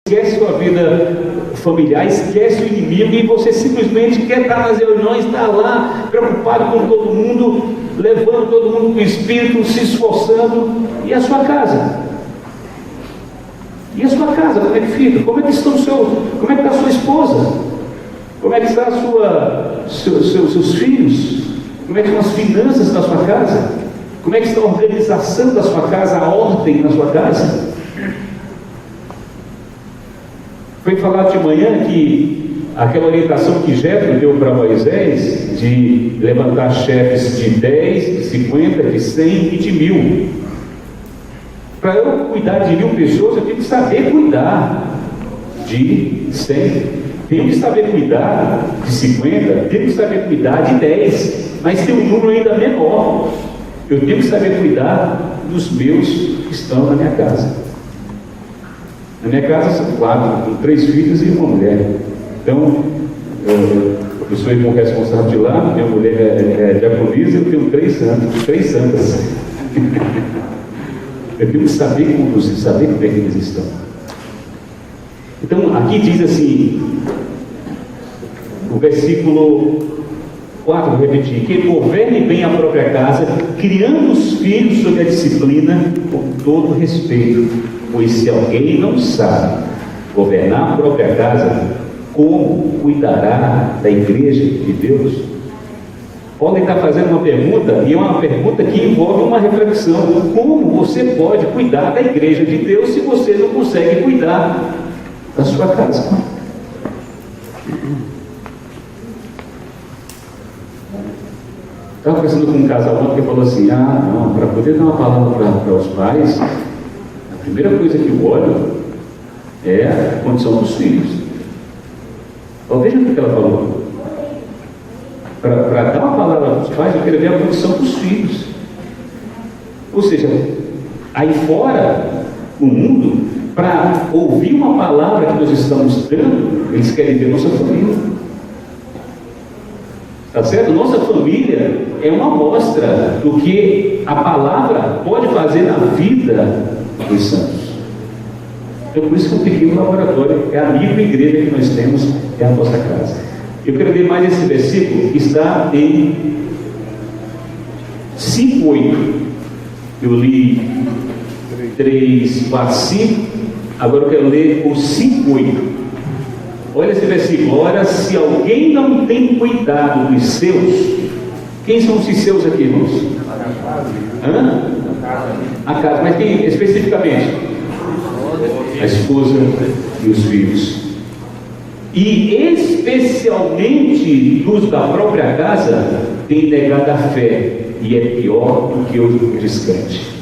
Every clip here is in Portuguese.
esquece sua vida familiar, esquece o inimigo e você simplesmente quer estar nas reuniões, estar lá preocupado com todo mundo, levando todo mundo com o Espírito, se esforçando. E a sua casa? E a sua casa, como é que fica? Como é que está a sua esposa? Como é que está seus filhos? Como é que estão as finanças da sua casa? Como é que está a organização da sua casa, a ordem na sua casa? Foi falado de manhã que aquela orientação que Jetro deu para Moisés de levantar chefes de 10, de 50, de 100 e de 1000. Para eu cuidar de 1000 pessoas, eu tenho que saber cuidar de 100. Tenho que saber cuidar de 50, tenho que saber cuidar de 10, mas tem um número ainda menor. Eu tenho que saber cuidar dos meus que estão na minha casa. Na minha casa são 4, com 3 filhos e uma mulher. Então, eu sou irmão responsável de lá, minha mulher é diaconisa e eu tenho 3 santas. Eu tenho que saber conduzir, saber como é que eles estão. Então, aqui diz assim, o versículo 4, vou repetir: que governe bem a própria casa, criando os filhos sob a disciplina com todo respeito. Pois se alguém não sabe governar a própria casa, como cuidará da igreja de Deus? Podem estar fazendo uma pergunta, e é uma pergunta que envolve uma reflexão: como você pode cuidar da igreja de Deus se você não consegue cuidar da sua casa? Estava conversando com um casal ontem que falou assim: não, para poder dar uma palavra para os pais, a primeira coisa que eu olho é a condição dos filhos. Então, veja o que ela falou. Para dar uma palavra para os pais, eu quero ver a condição dos filhos. Ou seja, aí fora, o mundo, para ouvir uma palavra que nós estamos dando, eles querem ver nossa família. Tá certo? Nossa família é uma amostra do que a palavra pode fazer na vida dos santos. Então, por isso que um pequeno laboratório é a microigreja que nós temos, é a nossa casa. Eu quero ver mais esse versículo que está em 5:8. Eu li 3, 4, 5. Agora eu quero ler o 5:8. Olha esse versículo: ora, se alguém não tem cuidado dos seus, quem são os seus aqui, irmãos? A casa, mas quem especificamente? A esposa e os filhos. E especialmente dos da própria casa, tem negado a fé, e é pior do que o descrente.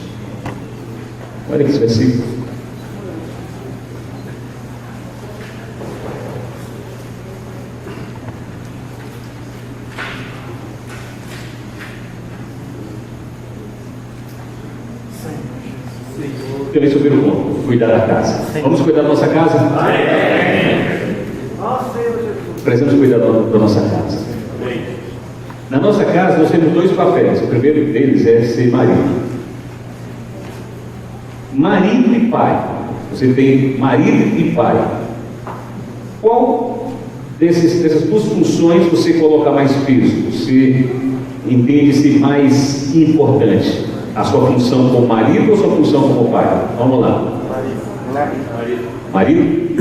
Olha esse versículo. Então, esse é o primeiro ponto: cuidar da casa. Vamos cuidar da nossa casa? Precisamos cuidar da nossa casa. Na nossa casa nós temos 2 papéis. O primeiro deles é ser marido. Marido e pai. Você tem marido e pai. Qual dessas 2 funções você coloca mais peso? Você entende ser mais importante? A sua função como marido ou a sua função como pai? Vamos lá. Marido?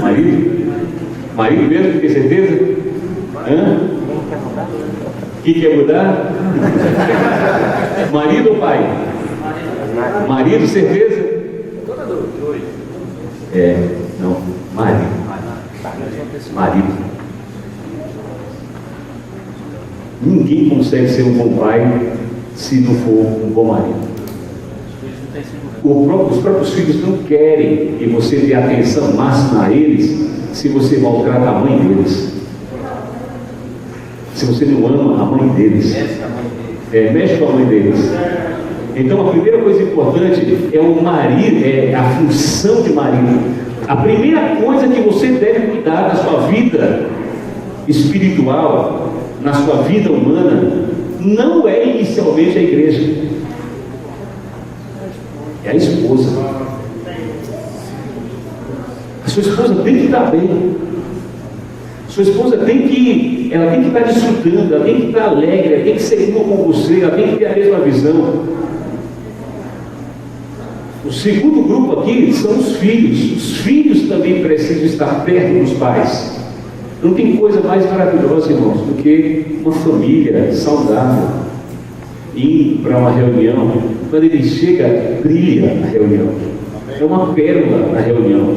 Marido mesmo, tem certeza? Que quer mudar? Marido ou pai? Marido, certeza? Não. Marido. Ninguém consegue ser um bom pai se não for um bom marido. Os próprios filhos não querem que você dê atenção máxima a eles se você maltrata a mãe deles, se você não ama a mãe deles, mexe com a mãe deles. Então a primeira coisa importante é o marido, é a função de marido. A primeira coisa que você deve cuidar na sua vida espiritual, na sua vida humana, não é inicialmente a igreja, é a esposa. A sua esposa tem que estar bem. Sua esposa tem que estar desfrutando, ela tem que estar alegre, ela tem que ser uma com você, ela tem que ter a mesma visão. O segundo grupo aqui são os filhos. Os filhos também precisam estar perto dos pais. Não tem coisa mais maravilhosa, irmãos, do que uma família saudável indo para uma reunião. Quando ele chega, brilha a reunião. É uma pérola na reunião.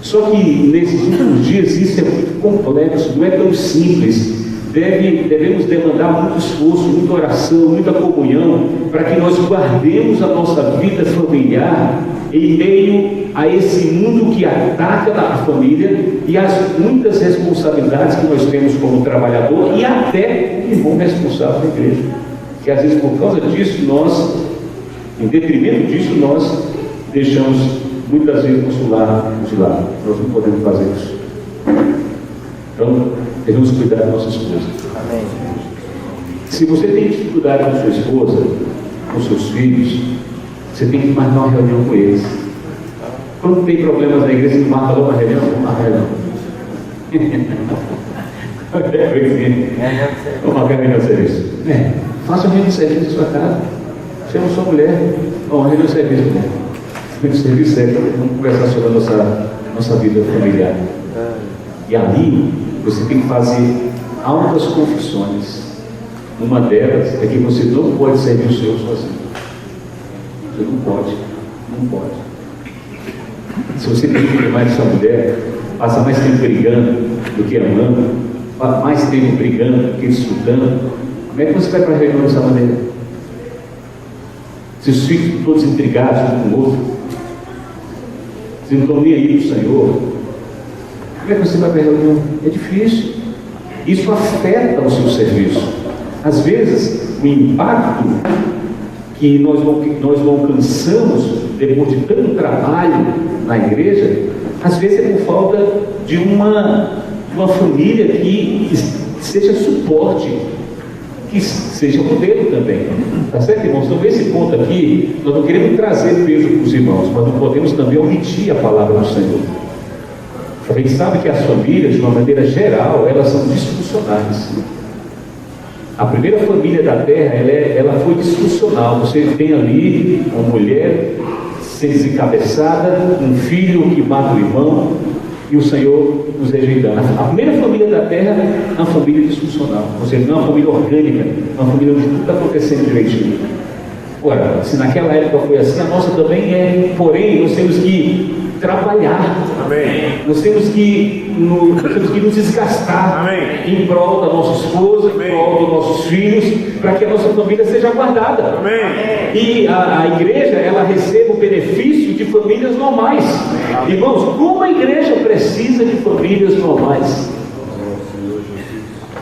Só que nesses últimos dias isso é muito complexo, não é tão simples. Devemos demandar muito esforço, muita oração, muita comunhão, para que nós guardemos a nossa vida familiar em meio a esse mundo que ataca a família e as muitas responsabilidades que nós temos como trabalhador e até como irmão responsável da igreja. Que às vezes por causa disso nós, em detrimento disso, nós deixamos muitas vezes nosso lar de lado. Nós não podemos fazer isso. Então, devemos cuidar da nossa esposa. Amém. Se você tem dificuldade com sua esposa, com seus filhos, você tem que marcar uma reunião com eles. Quando tem problemas na igreja, você marca logo uma reunião, vamos marcar reunião. Vamos marcar reunião de serviço. Faça uma reunião de serviço na sua casa. Chama sua mulher. Uma reunião de serviço, mulher. Reunião de serviço é, vamos conversar sobre a nossa vida familiar. E ali, você tem que fazer altas confissões. Uma delas é que você não pode servir o Senhor sozinho. Você não pode. Não pode. Se você tem que mais de sua mulher, passa mais tempo brigando do que amando, mais tempo brigando do que estudando, como é que você vai para a reunião dessa maneira? Se os filhos estão todos intrigados um com o outro, se não estão nem aí para o Senhor, como é que você vai para a reunião? É difícil. Isso afeta o seu serviço. Às vezes, o impacto que nós não alcançamos depois de tanto trabalho na igreja, às vezes é por falta de uma família que seja suporte, que seja modelo também. Tá certo, irmãos? Então, nesse ponto aqui, nós não queremos trazer peso para os irmãos, mas não podemos também omitir a palavra do Senhor. A gente sabe que as famílias, de uma maneira geral, elas são disfuncionais. A primeira família da terra, ela foi disfuncional. Você tem ali uma mulher ser desencabeçada, um filho que mata o irmão, e o Senhor nos rejeitando. A primeira família da terra é uma família disfuncional. Ou seja, não é uma família orgânica, é uma família onde tudo está acontecendo direitinho. Ora, se naquela época foi assim, a nossa também é. Porém, nós temos que trabalhar. Amém. Nós temos que nos desgastar. Amém. Em prol da nossa esposa, Amém. em prol dos nossos filhos, para que a nossa família seja guardada. Amém. E a igreja, ela receba o benefício de famílias normais. Amém. Irmãos, como a igreja precisa de famílias normais?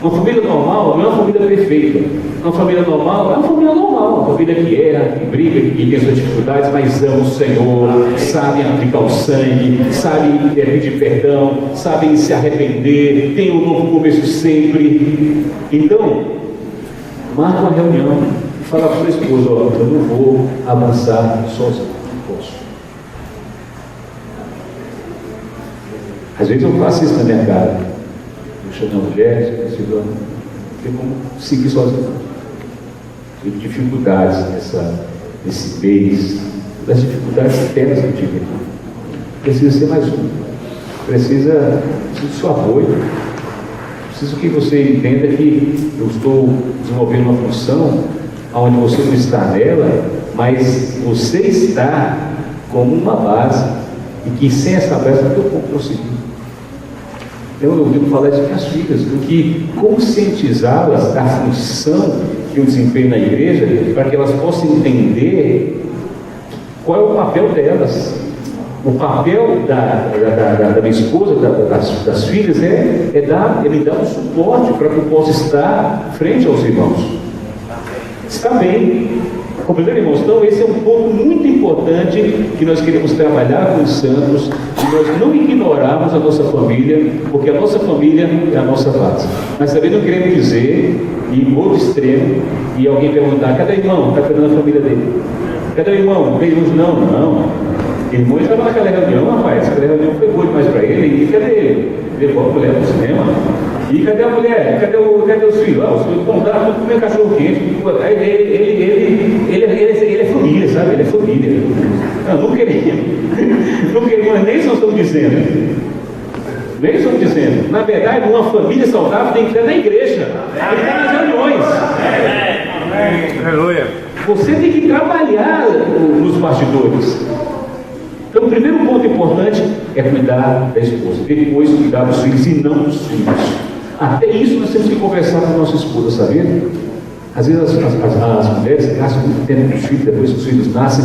Uma família normal não é uma família perfeita. Uma família normal é uma família normal, uma família que erra, que briga, que tem suas dificuldades, mas ama o Senhor, sabe aplicar o sangue, sabe pedir perdão, sabem se arrepender, tem um novo começo sempre. Então, marca uma reunião e fala para a sua esposa: ó, eu não vou avançar sozinho, não posso. Às vezes eu faço isso na minha casa. Eu chamo a mulher, eu digo, não tem como seguir sozinho. Tive dificuldades nesse mês, das dificuldades internas que eu tive aqui. Precisa ser mais um. Precisa do seu apoio. Preciso que você entenda que eu estou desenvolvendo uma função onde você não está nela, mas você está como uma base, e que sem essa base não tem como prosseguir. Então eu devo falar isso para as filhas, porque conscientizá-las da função que eu desempenho na igreja, para que elas possam entender qual é o papel delas. O papel da minha esposa, das filhas, é me dar um suporte para que eu possa estar frente aos irmãos. Está bem. Compreendendo, irmãos? Então esse é um ponto muito importante que nós queremos trabalhar com os santos, e nós não ignorarmos a nossa família, porque a nossa família é a nossa base. Mas também não queremos dizer, ir em outro extremo, e alguém perguntar: cadê o irmão? Está cuidando da família dele? Cadê o irmão? Não. Irmão estava naquela reunião, rapaz, aquela reunião foi boa demais para ele, e cadê ele? Levou a mulher para o cinema. E cadê a mulher? Cadê os filhos? Os filhos contaram tudo comer cachorro quente. Ele é família, sabe? Ele é família. Não queremos, mas nem só estamos dizendo. Nem estamos dizendo. Na verdade, uma família saudável tem que estar na igreja, tem que estar nas reuniões. Aleluia. Você tem que trabalhar nos bastidores. Então, o primeiro ponto importante é cuidar da esposa, depois cuidar dos filhos e não dos filhos. Até isso nós temos que conversar com a nossa esposa, sabia? Às vezes as mulheres gastam muito tempo com os filhos, depois que os filhos nascem,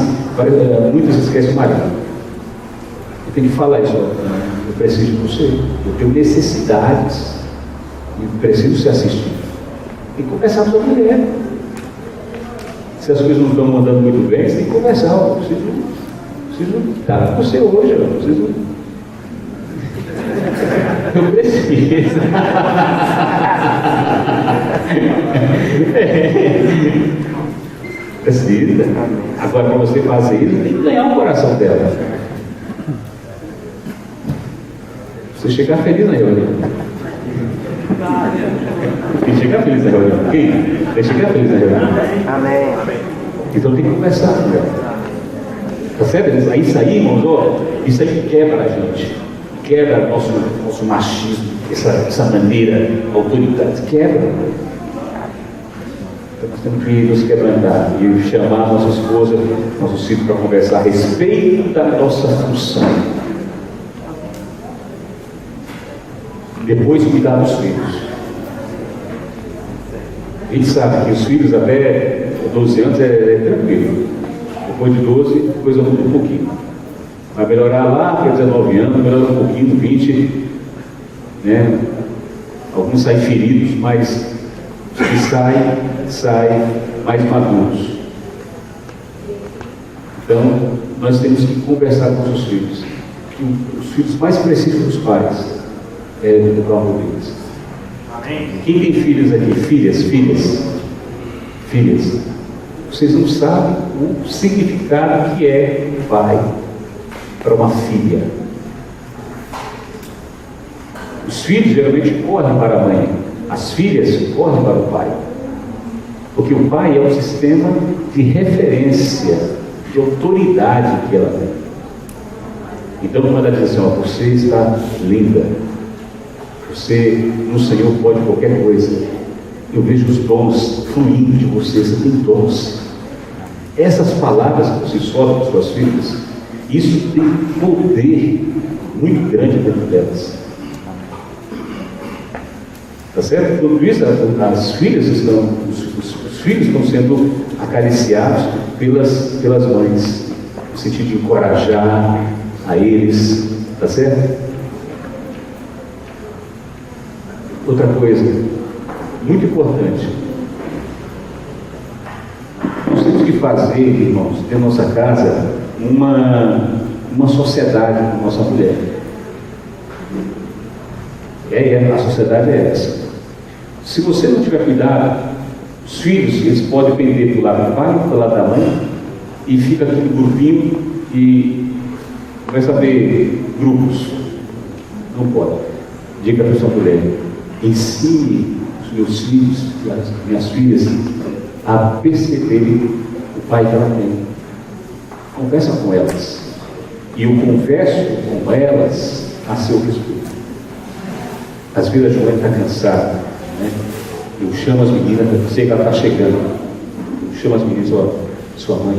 muitas esquecem o marido. Eu tenho que falar isso, eu preciso de você, eu tenho necessidades e preciso ser assistido. Tem que conversar com a sua mulher. Se as coisas não estão andando muito bem, você tem que conversar. Eu preciso estar com você hoje, eu preciso. Precisa. Agora, para você fazer isso, tem que ganhar o coração dela. Você chegar feliz na reunião. Quem chegar feliz na reunião? Quem? Quem chegar feliz na reunião? Amém. Então tem que conversar com ela. Tá certo? Isso aí, irmãos, isso aí quebra a gente. Quebra nosso machismo, essa maneira autoritária. Quebra. Então nós temos que nos quebrantar e chamar nossa esposa, nossos filhos para conversar a respeito da nossa função. Depois cuidar dos filhos. A gente sabe que os filhos até 12 anos é tranquilo. Depois de 12, a coisa muda um pouquinho. Vai melhorar lá para 19 anos, melhora um pouquinho, 20, né? Alguns saem feridos, mas os que saem mais maduros. Então, nós temos que conversar com os filhos. Os filhos mais precisam dos pais é educar o deles. Quem tem filhos aqui? Filhas. Vocês não sabem o significado que é pai para uma filha. Os filhos geralmente correm para a mãe, as filhas correm para o pai, porque o pai é um sistema de referência, de autoridade que ela tem. Então, quando ela diz assim, você está linda, você no Senhor pode qualquer coisa, eu vejo os dons fluindo de você tem dons. Essas palavras que você solta para as suas filhas, isso tem poder muito grande dentro delas. Tá certo? Tudo isso, as filhas estão, os filhos estão sendo acariciados pelas mães, no sentido de encorajar a eles, tá certo? Outra coisa, muito importante, nós temos que fazer, irmãos, dentro da nossa casa, uma sociedade com a nossa mulher. A sociedade é essa. Se você não tiver cuidado, os filhos, eles podem pender para o lado do pai, para o lado da mãe, e fica aquele grupinho e começa a ver grupos. Não pode. Diga para a sua mulher, ensine os meus filhos e as minhas filhas a perceberem o pai que ela tem. Conversa com elas. E eu converso com elas a seu respeito. Às vezes a Joana está cansada, né? Eu chamo as meninas, eu sei que ela está chegando. Eu chamo as meninas, sua mãe,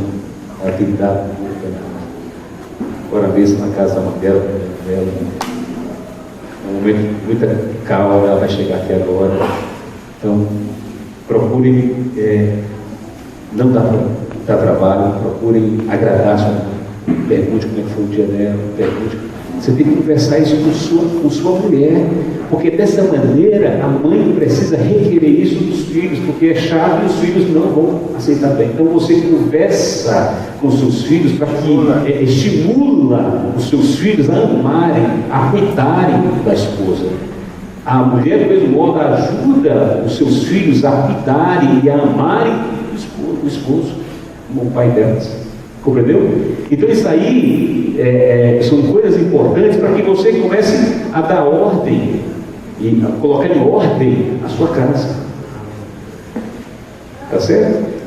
ela tem que dar agora mesmo na casa da mãe dela, um momento de muita calma, ela vai chegar aqui agora. Então, procurem não dar trabalho, procurem agradar a sua mãe. Pergunte como é que foi o dia dela, Você tem que conversar isso com sua mulher, porque dessa maneira a mãe precisa requerer isso dos filhos, porque é chato e os filhos não vão aceitar bem. Então você conversa com seus filhos para que estimula os seus filhos a amarem, a cuidarem da esposa. A mulher, do mesmo modo, ajuda os seus filhos a cuidarem e a amarem o esposo, como o pai delas. Compreendeu? Então isso aí são coisas importantes para que você comece a dar ordem e a colocar em ordem a sua casa. Tá certo?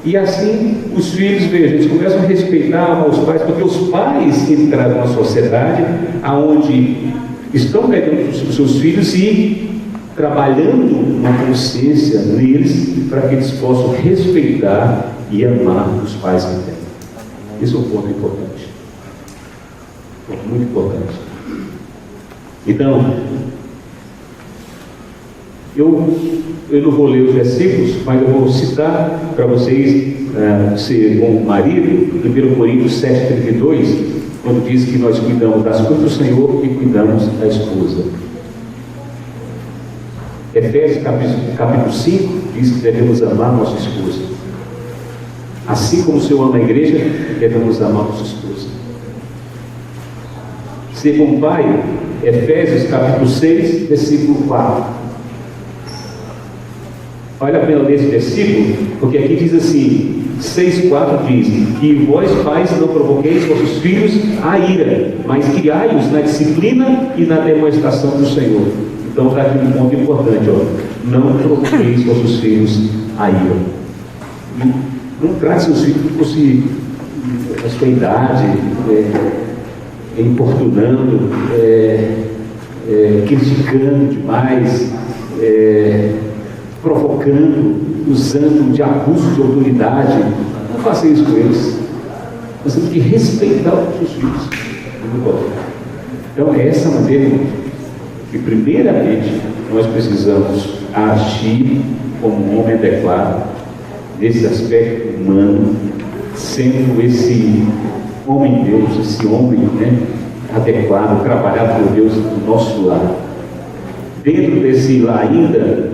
E assim os filhos, veja, eles começam a respeitar os pais, porque os pais entraram numa sociedade onde estão pegando os seus filhos e trabalhando uma consciência neles para que eles possam respeitar e amar os pais que têm. Esse é um ponto importante. Um ponto muito importante. Então, eu não vou ler os versículos, mas eu vou citar para vocês ser bom marido, 1 Coríntios 7,32, quando diz que nós cuidamos das coisas do Senhor e cuidamos da esposa. Efésios capítulo 5 diz que devemos amar nossa esposa. Assim como o Senhor ama a igreja, devemos amar nossa esposa. Ser bom pai, Efésios capítulo 6, versículo 4. Olha a pena ler esse versículo, porque aqui diz assim, 6,4 diz: que vós pais não provoqueis vossos filhos a ira, mas criai-os na disciplina e na demonstração do Senhor. Então está aqui um ponto importante, não provoqueis vossos filhos a ira. Não trate seus filhos como se a sua idade, importunando, criticando demais, provocando, usando de abuso de autoridade. Não faça isso com eles. Nós temos que respeitar os nossos filhos. Então é essa maneira que primeiramente nós precisamos agir como um homem adequado nesse aspecto humano, sendo esse homem Deus, esse homem adequado, trabalhado por Deus no nosso lar. Dentro desse lar ainda,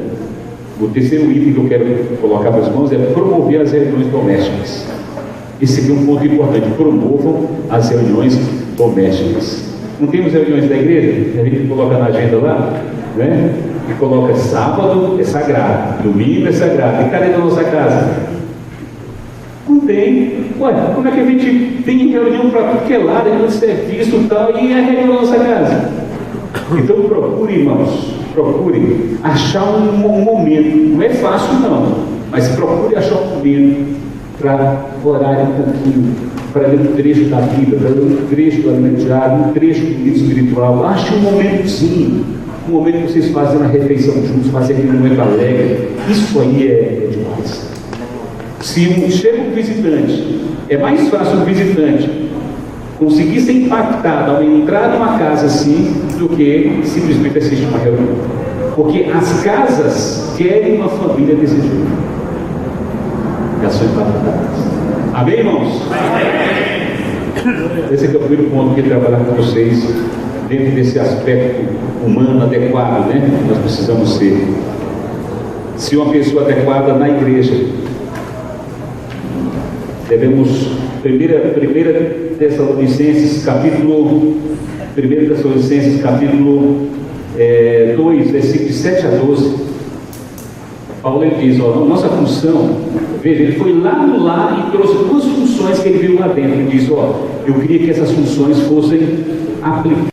o terceiro item que eu quero colocar para os irmãos é promover as reuniões domésticas. Esse aqui é um ponto importante: promovam as reuniões domésticas. Não temos reuniões da igreja? A gente coloca na agenda lá, né? E coloca sábado é sagrado, domingo é sagrado. E cadê na nossa casa? Não tem. Ué, como é que a gente tem reunião para tudo que é lado, de serviço e tal, e é reunião na nossa casa? Então procure, irmãos, procure achar um momento. Não é fácil não, mas procure achar um momento para orar um pouquinho, para ler um trecho da Bíblia, para ler um trecho do alimento diário, um trecho do livro espiritual. Ache um momentozinho, um momento que vocês fazem uma refeição juntos, fazem aquele momento alegre. Isso aí é demais. Se chega um visitante, é mais fácil um visitante conseguir ser impactado ao entrar numa casa assim, do que simplesmente assistir uma reunião. Porque as casas querem uma família desse jeito. Elas são impactadas. Amém, irmãos? Esse aqui é o primeiro ponto que eu quero trabalhar com vocês, dentro desse aspecto humano adequado, né? Nós precisamos ser uma pessoa adequada na igreja. Devemos, 1 Tessalonicenses capítulo 2, versículos 7 a 12. Paulo diz, nossa função, veja, ele foi lá no lar e trouxe duas funções que ele viu lá dentro. Ele diz, eu queria que essas funções fossem aplicadas.